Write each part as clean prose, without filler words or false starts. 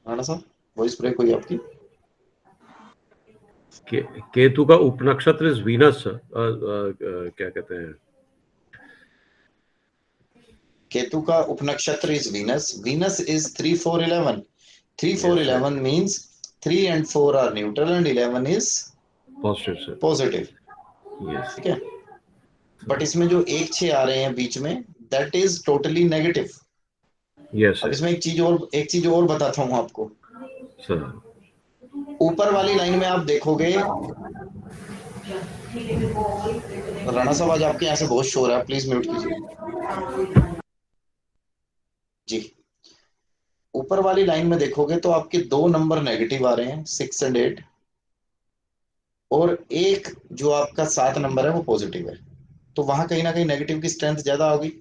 राणा साहब voice break हुई आपकी। केतु का उपनक्षत्र इज वीनस, क्या कहते हैं? केतु का उपनक्षत्र is Venus. Venus is 3 4 11। 3 4 Yes, 11 means 3 and 4 are neutral and 11 is positive sir. Positive. Yes. ठीक है, बट इसमें जो 1 6 आ रहे हैं बीच में, that is totally negative. Yes अब सर। इसमें एक चीज और बताता हूं आपको। सर ऊपर वाली लाइन में आप देखोगे, राणा साहब आज आपके यहाँ से बहुत शोर है, प्लीज म्यूट कीजिए जी। ऊपर वाली लाइन में देखोगे तो आपके 2 नंबर नेगेटिव आ रहे हैं, 6 एंड 8, और एक जो आपका 7 नंबर है वो पॉजिटिव है। तो वहां कहीं ना कहीं नेगेटिव की स्ट्रेंथ ज्यादा होगी।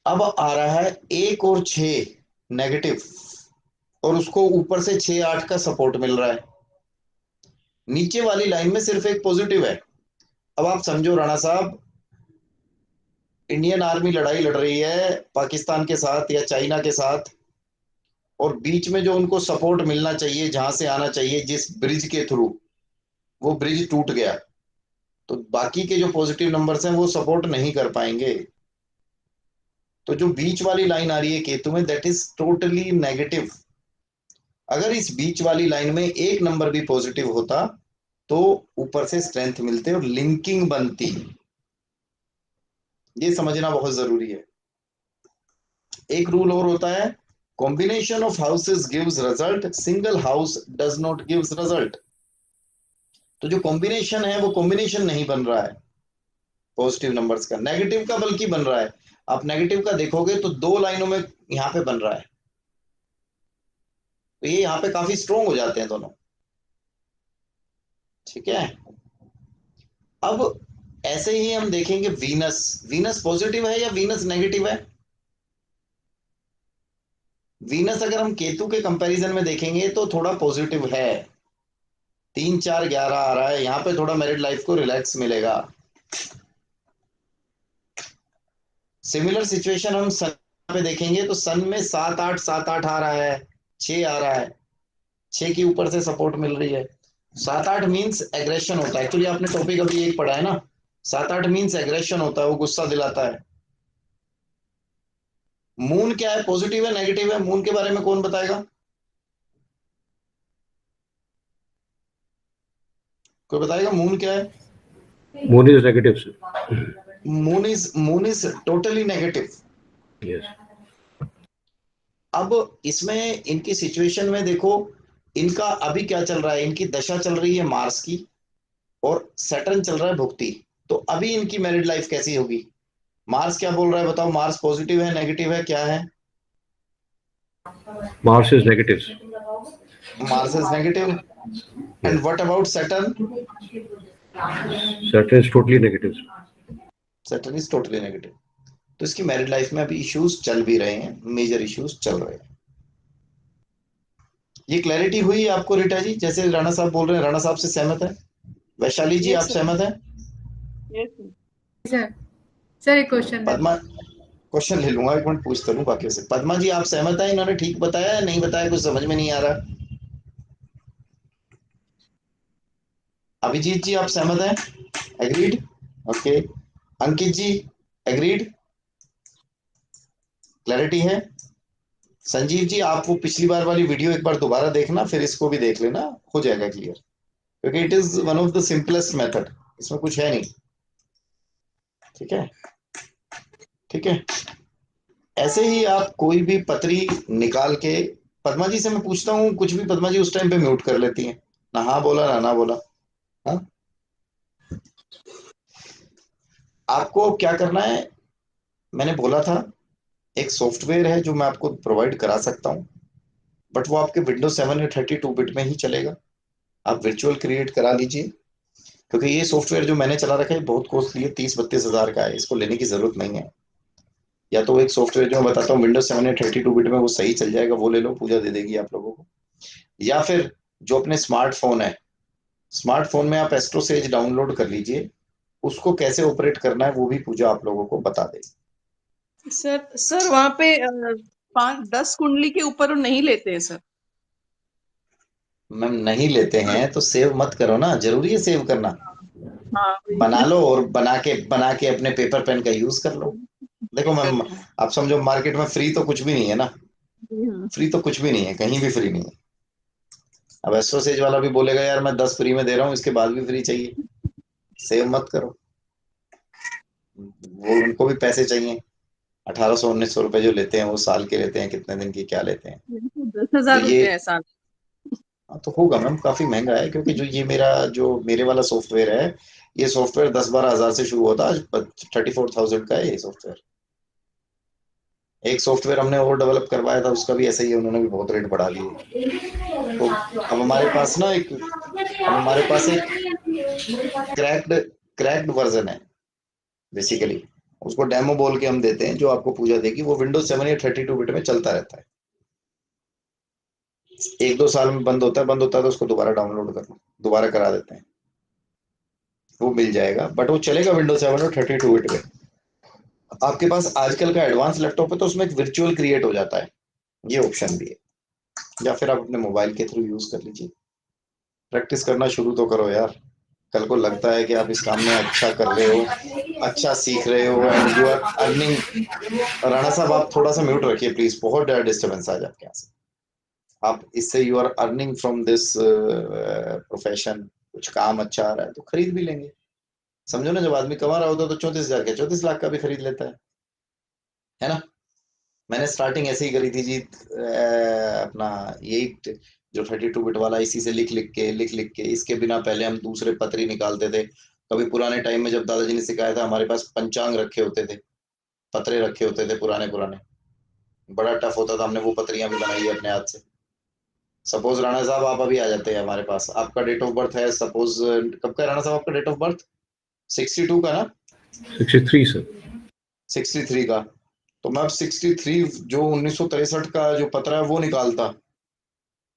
अब आ रहा है 1 और 6 नेगेटिव, और उसको ऊपर से 6 8 का सपोर्ट मिल रहा है। नीचे वाली लाइन में सिर्फ एक पॉजिटिव है। अब आप समझो राणा साहब, इंडियन आर्मी लड़ाई लड़ रही है पाकिस्तान के साथ या चाइना के साथ, और बीच में जो उनको सपोर्ट मिलना चाहिए, जहां से आना चाहिए जिस ब्रिज के थ्रू, वो ब्रिज टूट गया, तो बाकी के जो पॉजिटिव नंबर्स हैं वो सपोर्ट नहीं कर पाएंगे। तो जो बीच वाली लाइन आ रही है केतु में, दैट इज टोटली नेगेटिव। अगर इस बीच वाली लाइन में एक नंबर भी पॉजिटिव होता तो ऊपर से स्ट्रेंथ मिलते और लिंकिंग बनती। ये समझना बहुत जरूरी है। एक रूल और होता है, combination of houses gives result, single house does not gives result. तो जो कॉम्बिनेशन है वो कॉम्बिनेशन नहीं बन रहा है पॉजिटिव नंबर्स का, नेगेटिव का बल्कि बन रहा है। आप नेगेटिव का देखोगे तो 2 लाइनों में यहां पे बन रहा है, तो ये यहाँ पे काफी स्ट्रोंग हो जाते हैं दोनों। ठीक है, अब ऐसे ही हम देखेंगे वीनस। वीनस पॉजिटिव है या वीनस नेगेटिव है? वीनस अगर हम केतु के कंपैरिजन में देखेंगे तो थोड़ा पॉजिटिव है। 3 4 11 आ रहा है, यहाँ पे थोड़ा मैरिड लाइफ को रिलैक्स मिलेगा। सिमिलर सिचुएशन हम सन पे देखेंगे तो सन में 7 8 आ रहा है, 6 आ रहा है, 6 की ऊपर से सपोर्ट मिल रही है। 7 8 मीन्स एग्रेशन होता है। एक्चुअली आपने टॉपिक अभी एक पढ़ा है ना, 7 8 मीन्स एग्रेशन होता है, वो गुस्सा दिलाता है। मून क्या है, पॉजिटिव है नेगेटिव है? मून के बारे में कौन बताएगा? कोई बताएगा मून क्या है? Moon is negative sir. Moon is totally negative. Yes. अब इसमें इनकी सिचुएशन में देखो, इनका अभी क्या चल रहा है, इनकी दशा चल रही है मार्स की, और सैटर्न चल रहा है भुक्ति। तो अभी इनकी मैरिड लाइफ कैसी होगी? मार्स क्या बोल रहा है बताओ, मार्स पॉजिटिव है नेगेटिव है क्या है? Mars is negative. Mars is negative. And yes. What about Saturn? Saturn is totally negative. Saturn is totally negative. तो इसकी मैरिड लाइफ में अभी इश्यूज चल भी रहे हैं, मेजर इश्यूज चल रहे हैं। ये क्लैरिटी हुई आपको रीटा जी? जैसे राणा साहब बोल रहे हैं, राणा साहब से सहमत है? वैशाली जी यस आप सर। सहमत हैं? Yes sir. सर सर एक क्वेश्चन है। पद्मा, क्वेश्चन ले लूंगा, एक मिनट पूछता हूँ बाकी से। पद्मा जी आप सहमत है? इन्होंने ठीक बताया नहीं बताया, कुछ समझ में नहीं आ रहा। अभिजीत जी आप सहमत हैं? एग्रीड? ओके। अंकित जी एग्रीड? क्लैरिटी है? संजीव जी आप वो पिछली बार वाली वीडियो एक बार दोबारा देखना, फिर इसको भी देख लेना, हो जाएगा क्लियर, क्योंकि it is one of the simplest method, इसमें कुछ है नहीं। ठीक है, ठीक है। ऐसे ही आप कोई भी पतरी निकाल के, पद्मा जी से मैं पूछता हूँ कुछ भी, पद्मा जी उस टाइम पे म्यूट कर लेती हैं, ना हाँ बोला ना ना बोला। हाँ, आपको क्या करना है, मैंने बोला था एक सॉफ्टवेयर है जो मैं आपको प्रोवाइड करा सकता हूँ, बट वो आपके विंडोज 7 या 32 बिट में ही चलेगा। आप वर्चुअल क्रिएट करा लीजिए, क्योंकि ये सॉफ्टवेयर जो मैंने चला रखा है बहुत कॉस्टली है, 30 32 हजार का है, इसको लेने की जरूरत नहीं है। या तो एक सॉफ्टवेयर जो मैं बताता हूँ विंडोज 7 या 32 बिट में वो सही चल जाएगा, वो ले लो, पूजा दे देगी आप लोगों को। या फिर जो अपने स्मार्टफोन है, स्मार्टफोन में आप एस्ट्रोसेज डाउनलोड कर लीजिए, उसको कैसे ऑपरेट करना है वो भी पूजा आप लोगों को बता देगी। सर सर वहाँ पे 5-10 कुंडली के ऊपर नहीं लेते हैं सर। मैम नहीं लेते हैं तो सेव मत करो ना, जरूरी है सेव करना। हाँ बना लो और बना के अपने पेपर पेन का यूज कर लो। देखो मैम, आप समझो मार्केट में फ्री तो कुछ भी नहीं है ना, फ्री तो कुछ भी नहीं है, कहीं भी फ्री नहीं है। अब एस्ट्रोसेज वाला भी बोलेगा यार मैं 10 फ्री में दे रहा हूँ, इसके बाद भी फ्री चाहिए। सेव मत करो, वो उनको भी पैसे चाहिए। 1800-1900 रुपए जो लेते हैं वो साल के लेते हैं, कितने दिन की क्या लेते हैं। 10,000 तो ये रुपये है साल। हाँ, तो होगा मैम, काफी महंगा है, क्योंकि जो मेरे वाला सॉफ्टवेयर है, ये सॉफ्टवेयर 10-12 हजार से शुरू होता है, आज 34,000 का है ये सॉफ्टवेयर। एक सॉफ्टवेयर हमने और डेवलप करवाया था, उसका भी ऐसा ही है, उन्होंने भी बहुत रेट बढ़ा दिए। तो अब हमारे पास ना एक अब हमारे पास एक क्रैक्ड क्रैक्ड वर्जन है बेसिकली। उसको डेमो बोल के हम देते हैं, जो आपको पूजा देगी, वो विंडोज 7 या 32 बिट में चलता रहता है। 1-2 साल में बंद होता है तो उसको दोबारा डाउनलोड कर लो, दोबारा करा देते हैं, वो मिल जाएगा। बट वो चलेगा विंडोज 7 और 32 बिट में। आपके पास आजकल का एडवांस लैपटॉप है तो उसमें एक वर्चुअल क्रिएट हो जाता है, ये ऑप्शन भी है, या फिर आप अपने मोबाइल के थ्रू यूज कर लीजिए। प्रैक्टिस करना शुरू तो करो यार, कल को लगता है कि आप इस काम में अच्छा कर रहे हो, अच्छा सीख रहे हो, and you are earning. Rana साहब आप थोड़ा सा म्यूट रखिए प्लीज, बहुत डिस्टर्बेंस आ जाए आपके यहाँ से। आप इससे you are earning from this profession, कुछ काम अच्छा आ रहा है तो खरीद भी लेंगे। समझो ना, जब आदमी कमा रहा होता है तो 34,000 का 34 लाख का भी खरीद लेता है ना। मैंने स्टार्टिंग ऐसे ही करी थी जी, अपना यही जो 32 बिट वाला, इसी से लिख लिख के इसके बिना पहले हम दूसरे पत्री निकालते थे। कभी पुराने टाइम में जब दादाजी ने सिखाया था, हमारे पास पंचांग रखे होते थे, पत्रे रखे होते थे पुराने पुराने, बड़ा टफ होता था, हमने वो पत्रियां भी बनाई है अपने हाथ से। सपोज राणा साहब आप अभी आ जाते हैं हमारे पास, आपका डेट ऑफ बर्थ है सपोज, कब का है राणा साहब आपका डेट ऑफ बर्थ? 62 का ना? 63 सर। 63 का। तो मैं अब 63 जो 1963 का जो पत्र है वो निकालता,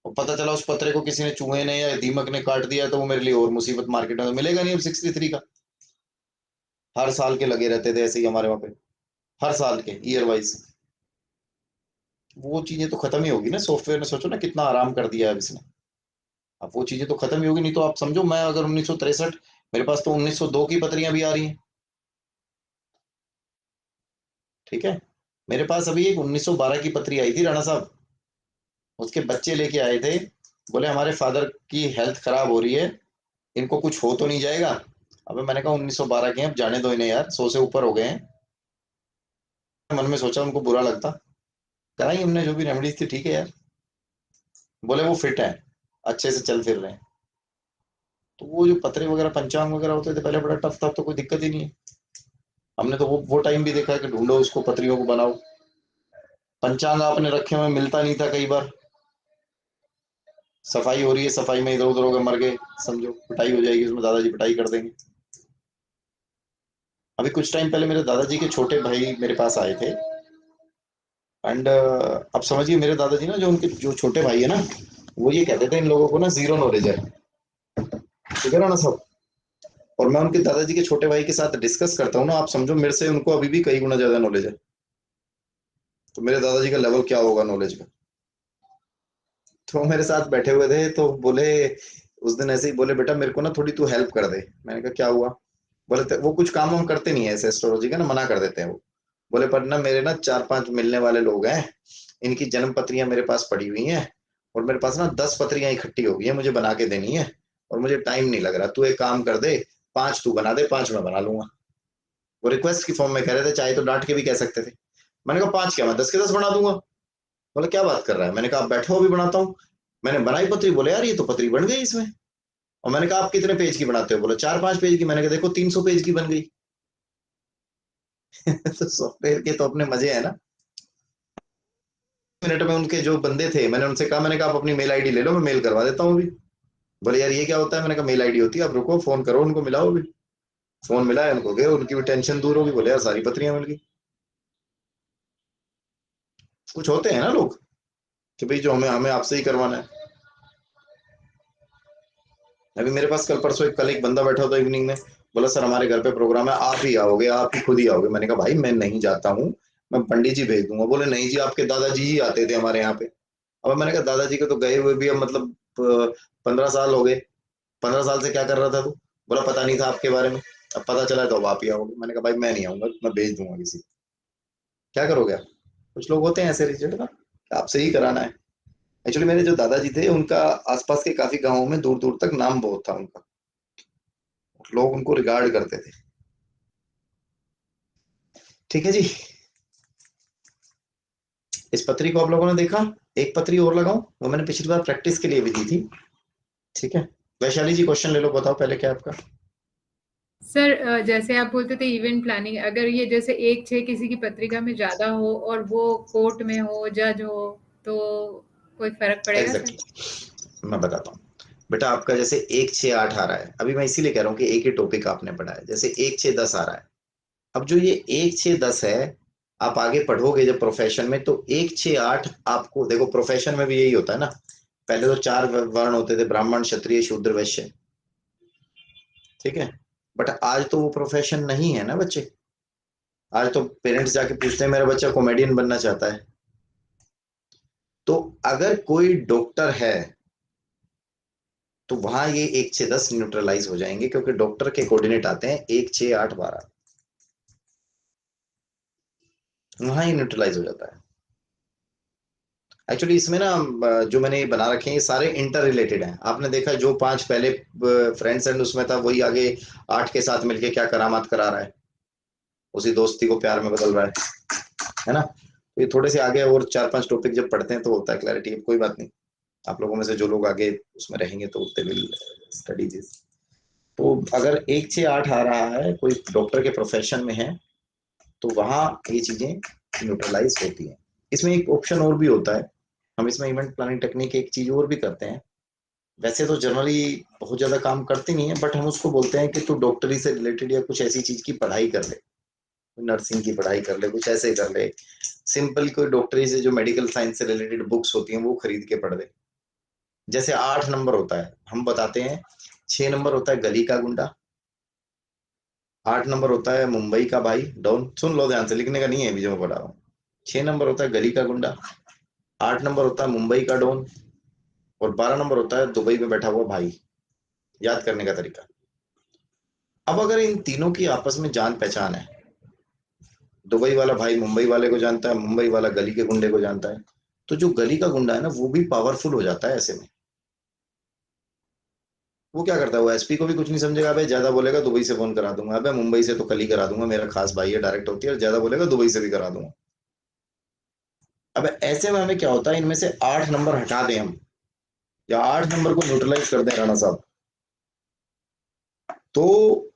और पता चला उस पत्रे को किसी ने, चूहे ने या दीमक ने काट दिया, तो वो मेरे लिए और मुसीबत, मार्केट में तो मिलेगा नहीं अब 63 का। हर साल के लगे रहते थे ऐसे ही हमारे वहां पे, हर साल के ईयर वाइज। वो चीजें तो खत्म ही होगी ना, सॉफ्टवेयर ने सोचो ना कितना आराम कर दिया है अब इसने। अब वो चीजें तो खत्म ही होगी, नहीं तो आप समझो, मैं अगर 1963, मेरे पास तो 1902 की पत्रियां भी आ रही हैं। ठीक है, मेरे पास अभी एक 1912 की पत्री आई थी राणा साहब, उसके बच्चे लेके आए थे, बोले हमारे फादर की हेल्थ खराब हो रही है, इनको कुछ हो तो नहीं जाएगा। अबे मैंने कहा 1912 के हैं, अब जाने दो इन्हें यार, 100 से ऊपर हो गए हैं। मन में सोचा उनको बुरा लगता, कराई हमने जो भी रेमेडीज थी, ठीक है यार। बोले वो फिट है, अच्छे से चल फिर रहे हैं। तो वो जो पत्रे वगैरह पंचांग वगैरह होते थे पहले, बड़ा टफ था, अब तो कोई दिक्कत ही नहीं है। हमने तो वो टाइम भी देखा कि ढूंढो उसको, पत्रियों को बनाओ। पंचांग आपने रखे हुए मिलता नहीं था कई बार, सफाई हो रही है, सफाई में इधर उधर होकर मर गए, समझो पिटाई हो जाएगी उसमें, दादाजी पिटाई कर देंगे। अभी कुछ टाइम पहले मेरे दादाजी के छोटे भाई मेरे पास आए थे, एंड अब समझिए मेरे दादाजी ना, जो उनके जो छोटे भाई है ना, वो ये कहते थे इन लोगों को ना जीरो नॉलेज है, ठीक है ना सब। और मैं उनके दादाजी के छोटे भाई के साथ डिस्कस करता हूँ ना, आप समझो मेरे से उनको अभी भी कई गुना ज्यादा नॉलेज है। तो मेरे दादाजी का लेवल क्या होगा नॉलेज का। तो मेरे साथ बैठे हुए थे तो बोले, उस दिन ऐसे ही बोले, बेटा मेरे को ना थोड़ी तू हेल्प कर दे। मैंने कहा क्या हुआ? बोले वो कुछ काम हम करते नहीं है ऐसे एस्ट्रोलॉजी का ना, मना कर देते हैं वो। बोले पर ना मेरे ना 4-5 मिलने वाले लोग हैं, इनकी जन्म पत्रियां मेरे पास पड़ी हुई हैं, और मेरे पास ना 10 पत्रियां इकट्ठी हो गई है, मुझे बना के देनी है, और मुझे टाइम नहीं लग रहा, तू एक काम कर दे, 5 तू बना दे, 5 मैं बना लूंगा। वो रिक्वेस्ट की फॉर्म में कह रहे थे, चाहे तो डांट के भी कह सकते थे। मैंने कहा 5 क्या, मैं 10 के 10 बना दूंगा। बोले क्या बात कर रहा है? मैंने कहा आप बैठो अभी बनाता हूँ। मैंने बनाई पत्री, बोले यार ये तो पत्री बन गई इसमें। और मैंने कहा आप कितने पेज की बनाते हो? बोले 4-5 पेज की। मैंने कहा देखो 300 पेज की बन गई। तो सॉफ्टवेयर के तो अपने मजे है ना। मिनट में उनके जो बंदे थे, मैंने उनसे कहा, मैंने कहा आप अपनी मेल आईडी ले लो, मैं मेल करवा देता हूँ अभी। बोले यार ये क्या होता है? मैंने कहा मेल आईडी होती है, आप रुको फोन करो उनको, मिलाओ अभी। फोन मिलाया उनको, गए, उनकी भी टेंशन दूर होगी, बोले यार सारी पत्रियां मिल गई। कुछ होते हैं ना लोग कि भाई जो हमें हमें आपसे ही करवाना है। अभी मेरे पास कल एक बंदा बैठा था इवनिंग में, बोला सर हमारे घर पे प्रोग्राम है, आप ही आओगे, आप ही खुद ही आओगे। मैंने कहा भाई मैं नहीं जाता हूँ, मैं पंडित जी भेज दूंगा। बोले नहीं जी, आपके दादाजी ही आते थे हमारे यहाँ पे। अब मैंने कहा दादाजी के तो गए हुए भी अब मतलब 15 साल हो गए। 15 साल से क्या कर रहा था तू? बोला पता नहीं था आपके बारे में, अब पता चला तो अब आप ही आओगे। मैंने कहा भाई मैं नहीं आऊंगा, मैं भेज दूंगा किसी को। क्या करोगे आप? कुछ लोग होते हैं ऐसे रिजल्ट ना, आपसे ही कराना है। एक्चुअली मेरे जो दादाजी थे उनका आसपास के काफी गांवों में दूर दूर तक नाम बहुत था उनका, लोग उनको रिगार्ड करते थे। ठीक है जी, इस पत्री को आप लोगों ने देखा। एक पत्री और लगाऊं, वो मैंने पिछली बार प्रैक्टिस के लिए भी दी थी। ठीक है, वैशाली जी क्वेश्चन ले लो, बताओ पहले क्या आपका। सर जैसे आप बोलते थे इवेंट प्लानिंग, अगर ये जैसे 1/6 किसी की पत्रिका में ज्यादा हो और वो कोर्ट में हो, जज हो, तो कोई फर्क पड़ेगा सर? एग्जैक्टली, मैं बताता हूँ बेटा। आपका जैसे 1, 6, 8 आ रहा है, अभी मैं इसीलिए कह रहा हूँ कि एक ही टॉपिक आपने पढ़ा है। जैसे 1, 6, 10 आ रहा है। अब जो ये 1, 6, 10 है, आप आगे पढ़ोगे जब प्रोफेशन में, तो 1, 6, 8 आपको देखो, प्रोफेशन में भी यही होता है ना। पहले तो 4 वर्ण होते थे, ब्राह्मण, क्षत्रिय, शूद्र, वैश्य। ठीक है, बट आज तो वो प्रोफेशन नहीं है ना बच्चे। आज तो पेरेंट्स जाके पूछते हैं मेरा बच्चा कॉमेडियन बनना चाहता है। तो अगर कोई डॉक्टर है तो वहां ये 1, 6, 10 न्यूट्रलाइज हो जाएंगे, क्योंकि डॉक्टर के कोऑर्डिनेट आते हैं 1, 6, 8, 12, वहां ये न्यूट्रलाइज हो जाता है। एक्चुअली इसमें ना जो मैंने ये बना रखे हैं ये सारे इंटर रिलेटेड हैं। आपने देखा जो 5 पहले फ्रेंड्स एंड उसमें था, वही आगे 8 के साथ मिलके क्या करामात करा रहा है, उसी दोस्ती को प्यार में बदल रहा है ना। तो ये थोड़े से आगे और 4-5 टॉपिक जब पढ़ते हैं तो होता है क्लैरिटी। कोई बात नहीं, आप लोगों में से जो लोग आगे उसमें रहेंगे तो दे विल स्टडी दिस। तो अगर 1, 6, 8 आ रहा है, कोई डॉक्टर के प्रोफेशन में है, तो वहां ये चीजें न्यूट्रलाइज होती हैं। इसमें एक ऑप्शन और भी होता है, हम इसमें इवेंट प्लानिंग टेक्निक एक चीज और भी करते हैं। वैसे तो जनरली बहुत ज्यादा काम करते नहीं है, बट हम उसको बोलते हैं कि तू डॉक्टरी से रिलेटेड या कुछ ऐसी चीज की पढ़ाई कर ले, नर्सिंग की पढ़ाई कर ले, कुछ ऐसे कर ले। सिंपल कोई डॉक्टरी से जो मेडिकल साइंस से रिलेटेड बुक्स होती हैं वो खरीद के पढ़ ले। जैसे 8 नंबर होता है, हम बताते हैं। 6 नंबर होता है गली का गुंडा। 8 नंबर होता है मुंबई का भाई डॉन। सुन लो ध्यान से, लिखने का नहीं है अभी जो मैं पढ़ा रहा हूँ। 6 नंबर होता है गली का गुंडा। 8 नंबर होता है मुंबई का डॉन। और 12 नंबर होता है दुबई में बैठा हुआ भाई। याद करने का तरीका। अब अगर इन तीनों की आपस में जान पहचान है, दुबई वाला भाई मुंबई वाले को जानता है, मुंबई वाला गली के गुंडे को जानता है, तो जो गली का गुंडा है ना वो भी पावरफुल हो जाता है ऐसे में। वो क्या करता है, वो एसपी को भी कुछ नहीं समझेगा। अबे ज्यादा बोलेगा दुबई से फोन करा दूंगा, अबे मुंबई से तो कल ही करा दूंगा, मेरा खास भाई है, डायरेक्ट होती है। और ज्यादा बोलेगा दुबई से भी करा दूंगा। अब ऐसे में हमें क्या होता है, इनमें से 8 नंबर हटा दें हम, या 8 नंबर को न्यूट्रलाइज कर दें राणा साहब, तो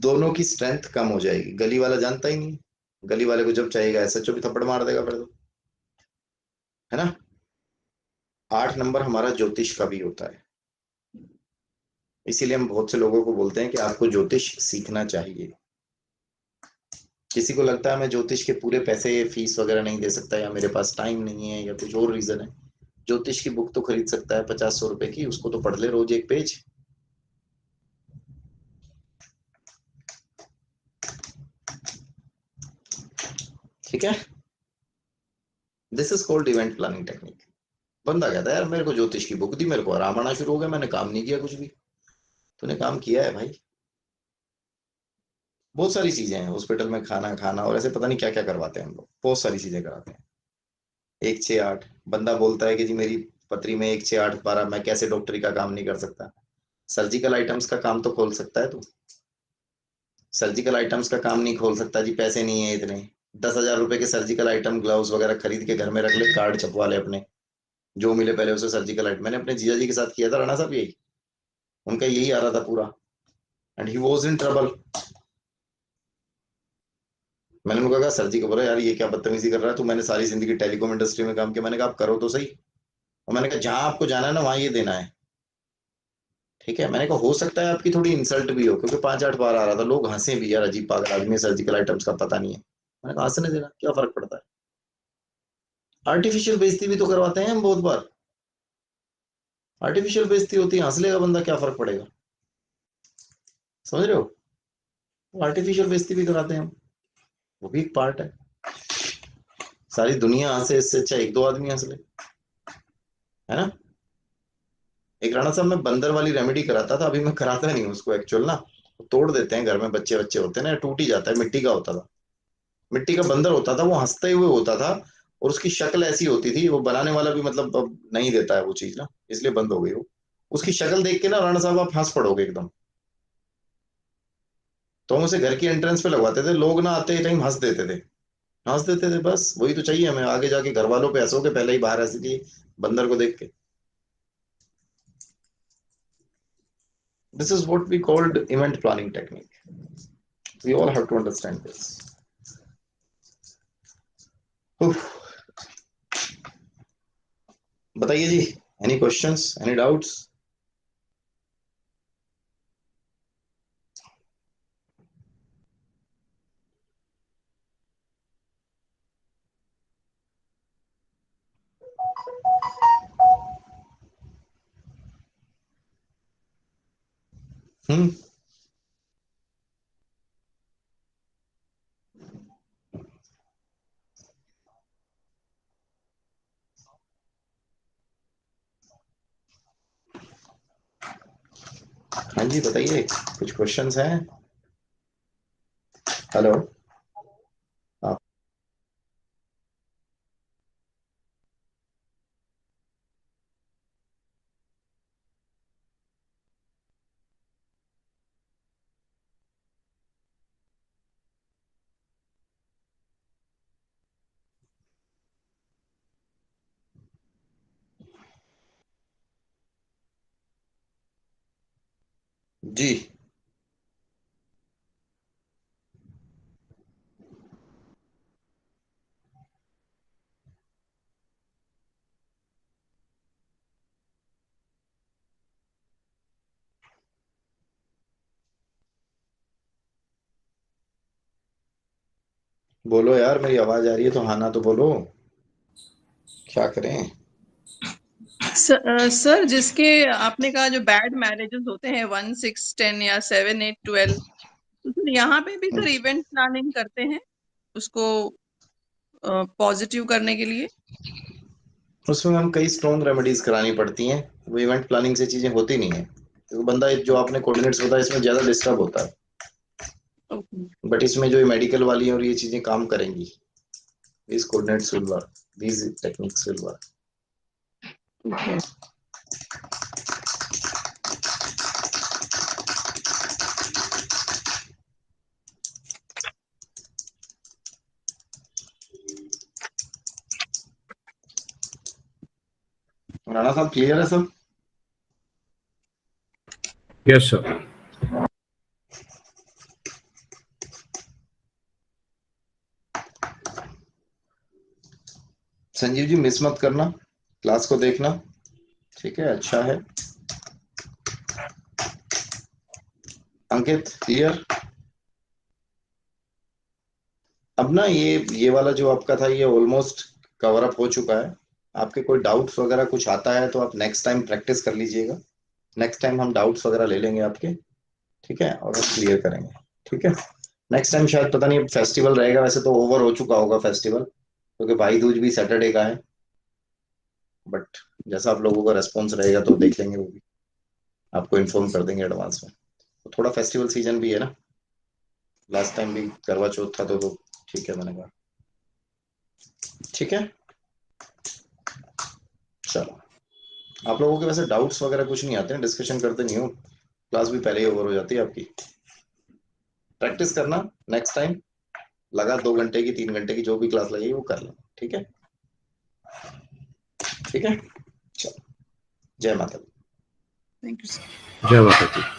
दोनों की स्ट्रेंथ कम हो जाएगी। गली वाला जानता ही नहीं, गली वाले को जब चाहेगा एसएचओ भी थप्पड़ मार देगा फिर तो, है ना। 8 नंबर हमारा ज्योतिष का भी होता है। इसीलिए हम बहुत से लोगों को बोलते हैं कि आपको ज्योतिष सीखना चाहिए। किसी को लगता है मैं ज्योतिष के पूरे पैसे फीस वगैरह नहीं दे सकता, या मेरे पास टाइम नहीं है, या कुछ और रीजन है। ज्योतिष की बुक तो खरीद सकता है 50-100 रुपए की, उसको तो पढ़ ले रोज एक पेज। ठीक है, this is called event planning technique. बंदा कहता है यार मेरे को ज्योतिष की बुक दी, मेरे को आराम आना शुरू हो गया, मैंने काम नहीं किया कुछ भी। तूने काम किया है भाई। बहुत सारी चीजें हैं, हॉस्पिटल में खाना खाना और ऐसे पता नहीं क्या क्या करवाते हैं हम लोग, बहुत सारी चीजें कराते हैं। 1, 6, 8 बंदा बोलता है कि जी मेरी पत्री में 1, 6, 8, 12, मैं कैसे डॉक्टरी का काम नहीं कर सकता। सर्जिकल आइटम्स का काम तो खोल सकता है तू। सर्जिकल आइटम्स का काम नहीं खोल सकता जी, पैसे नहीं है इतने। 10,000 रुपए के सर्जिकल आइटम ग्लव्स वगैरह खरीद के घर में रख ले, कार्ड छपवा ले अपने, जो मिले पहले उसे सर्जिकल आइटम। मैंने अपने जीजा जी के साथ किया था राणा साहब यही, उनका यही आ रहा था पूरा, and he was in trouble. मैंने उनको कहा सर्जी को, बोला यार ये क्या बदतमीजी कर रहा है तू, मैंने सारी जिंदगी टेलीकॉम इंडस्ट्री में काम किया। मैंने कहा आप करो तो सही। और मैंने कहा जहां आपको जाना है ना वहां ये देना है। ठीक है, मैंने कहा हो सकता है आपकी थोड़ी इंसल्ट भी हो, क्योंकि 5, 8 बार आ रहा था, लोग हंसे भी यार अजीब पागल आदमी, सर्जिकल आइटम्स का पता नहीं है। मैंने कहा हंसने देना, क्या फर्क पड़ता है। आर्टिफिशियल बेइज्जती भी तो करवाते हैं हम बहुत बार। आर्टिफिशियल बेइज्जती होती है, हंस लेगा बंदा, क्या फर्क पड़ेगा। समझ रहे हो, आर्टिफिशियल बेइज्जती भी कराते हैं हम, वो भी एक पार्ट है। सारी दुनिया हंसे, इससे अच्छा एक दो आदमी हंस ले, है ना। एक राणा साहब, मैं बंदर वाली रेमेडी कराता था, अभी मैं कराता नहीं हूँ उसको एक्चुअल ना। तोड़ देते हैं घर में, बच्चे बच्चे होते हैं ना, टूट ही जाता है, मिट्टी का होता था, मिट्टी का बंदर होता था, वो हंसते हुए होता था, और उसकी शक्ल ऐसी होती थी, वो बनाने वाला भी मतलब अब नहीं देता है वो चीज ना, इसलिए बंद हो गई वो। उसकी शक्ल देख के ना राणा साहब आप हंस पड़ोगे एकदम। तो हम उसे घर की एंट्रेंस पे लगवाते थे, लोग ना आते ही टाइम हंस देते थे, हंस देते थे, बस वही तो चाहिए हमें, आगे जाके घर वालों पे हंसोगे, पहले ही बाहर हंसी थी बंदर को देख के। This is what we called event planning technique, we all have to understand this. बताइए जी, any questions, any doubts? Hmm. हाँ जी बताइए, कुछ क्वेश्चंस हैं? हेलो। आप जी, बोलो यार, मेरी आवाज आ रही है तो हाँ ना तो बोलो, क्या करें। सर जिसके आपने कहा जो बैड मैरिजेस होते हैं 1, 6, 10 या 7, 8, 12, तो सर यहाँ पे भी सर इवेंट प्लानिंग करते हैं उसको पॉजिटिव करने के लिए? उसमें हम कई स्ट्रॉन्ग रेमेडीज करानी पड़ती हैं, वो इवेंट प्लानिंग से चीजें होती नहीं है, तो बंदा जो आपने कोऑर्डिनेट्स बताया इसमें ज्यादा डिस्टर्ब होता है, ओके। बट इसमें जो मेडिकल वाली है और ये चीजें काम करेंगी, these coordinates will work, these techniques will work. Okay. Rana sahab clear है सब? Yes sir. Sanjeev ji miss मत करना, क्लास को देखना, ठीक है, अच्छा है। अंकित क्लियर? अब ना ये वाला जो आपका था ये ऑलमोस्ट कवर अप हो चुका है। आपके कोई डाउट्स वगैरह कुछ आता है तो आप नेक्स्ट टाइम प्रैक्टिस कर लीजिएगा, नेक्स्ट टाइम हम डाउट्स वगैरह ले लेंगे आपके, ठीक है, और क्लियर करेंगे, ठीक है। नेक्स्ट टाइम शायद पता नहीं फेस्टिवल रहेगा, वैसे तो ओवर हो चुका होगा फेस्टिवल, क्योंकि भाई दूज भी सैटरडे का है, बट जैसा आप लोगों का रेस्पॉन्स रहेगा तो देख लेंगे, वो भी आपको इन्फॉर्म कर देंगे एडवांस में। तो थोड़ा फेस्टिवल सीजन भी है ना, लास्ट टाइम भी करवा चौथ था तो ठीक है, मैंने कहा ठीक है। चलो, आप लोगों के वैसे डाउट्स वगैरह कुछ नहीं आते हैं, डिस्कशन करते नहीं हो, क्लास भी पहले ही ओवर हो जाती है आपकी। प्रैक्टिस करना, नेक्स्ट टाइम लगा 2 घंटे की 3 घंटे की जो भी क्लास लगेगी वो कर लें, ठीक है, ठीक है। चलो, जय माता दी। Thank you sir. जय माता दी।